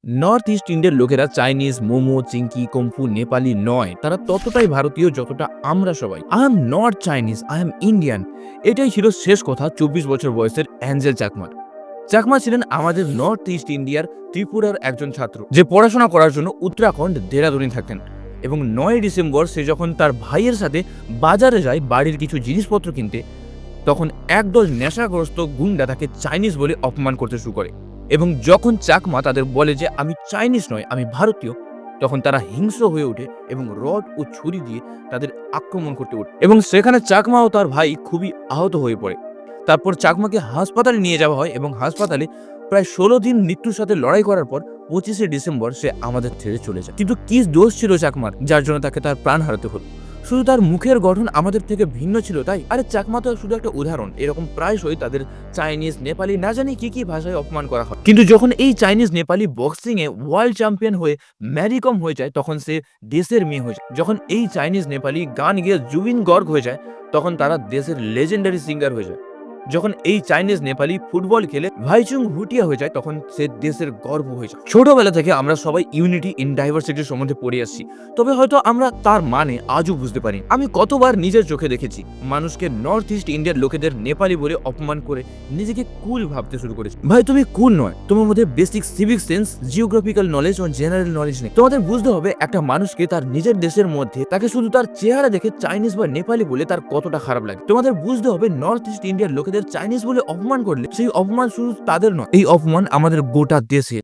North east ইন্ডিয়ার লোকেরা Chinese, momo, Chinki, kung fu, Nepali নয়, তারা ততটাই ভারতীয় যতটা আমরা সবাই। I am not Chinese, I am Indian. এটাই ছিল শেষ কথা ২৪ বছর বয়সের অ্যাঞ্জেল চাকমার। চাকমা ছিলেন আমাদের নর্থ ইস্ট ইন্ডিয়ার ত্রিপুরার একজন ছাত্র, যে পড়াশোনা করার জন্য উত্তরাখণ্ড দেরাদুনে থাকতেন। এবং ৯ ডিসেম্বর সে যখন তার ভাইয়ের সাথে বাজারে যায় বাড়ির কিছু জিনিসপত্র কিনতে, তখন একদল নেশাগ্রস্ত গুন্ডা তাকে চাইনিজ বলে অপমান করতে শুরু করে। এবং যখন চাকমা তাদের বলে যে আমি চাইনিজ নয়, আমি ভারতীয়, তখন তারা হিংস্র হয়ে ওঠে এবং রড ও ছুরি দিয়ে তাদের আক্রমণ করতে ওঠে। এবং সেখানে চাকমা ও তার ভাই খুবই আহত হয়ে পড়ে। তারপর চাকমাকে হাসপাতালে নিয়ে যাওয়া হয় এবং হাসপাতালে প্রায় ১৬ দিন মৃত্যুর সাথে লড়াই করার পর ২৫শে ডিসেম্বর সে আমাদের ছেড়ে চলে যায়। কিন্তু কি দোষ ছিল চাকমার যার জন্য তাকে তার প্রাণ হারাতে হলো? শুধু তার মুখের গঠন আমাদের থেকে ভিন্ন ছিল তাই? আরে চাকমা তো শুধু একটা উদাহরণ। এরকম প্রায়শই তাদের চাইনিজ, নেপালি, না জানি কি কি ভাষায় অপমান করা হয়। কিন্তু যখন এই Chinese, Nepali boxing a world champion হয়ে ম্যারি কম হয়ে যায়, তখন সে দেশের মেয়ে হয়ে যায়। যখন এই চাইনিজ, নেপালি গান গেয়ে জুবিন গর্গ হয়ে যায়, তখন তারা দেশের লেজেন্ডারি সিঙ্গার হয়ে যায়। যখন এই চাইনিজ, নেপালি ফুটবল খেলে ভাইচুং ভুটিয়া হয়ে যায়, তখন সে দেশের গর্ব হয়ে যায়। ছোটবেলা থেকে আমরা সবাই ইউনিটি ইন ডাইভার্সিটির সম্বন্ধে পড়ে আসছি, তবে হয়তো আমরা তার মানে আজও বুঝতে পারি। আমি কতবার নিজের চোখে দেখেছি মানুষকে নর্থ ইস্ট ইন্ডিয়ার লোকেদের নেপালি বলে অপমান করে নিজেকে কুল ভাবতে শুরু করেছে। ভাই, তুমি কুল নয়, তোমার মধ্যে basic civic sense, geographical knowledge ও জেনারেল নলেজ নেই। তোমাদের বুঝতে হবে একটা মানুষকে তার নিজের দেশের মধ্যে তাকে শুধু তার চেহারা দেখে চাইনিজ বা নেপালি বলে তার কতটা খারাপ লাগে। তোমাদের বুঝতে হবে নর্থ ইস্ট ইন্ডিয়ার লোকেদের চাইনিজ বলে অপমান করলে সেই অপমান শুধু তাদের নয়, এই অপমান আমাদের গোটা দেশে।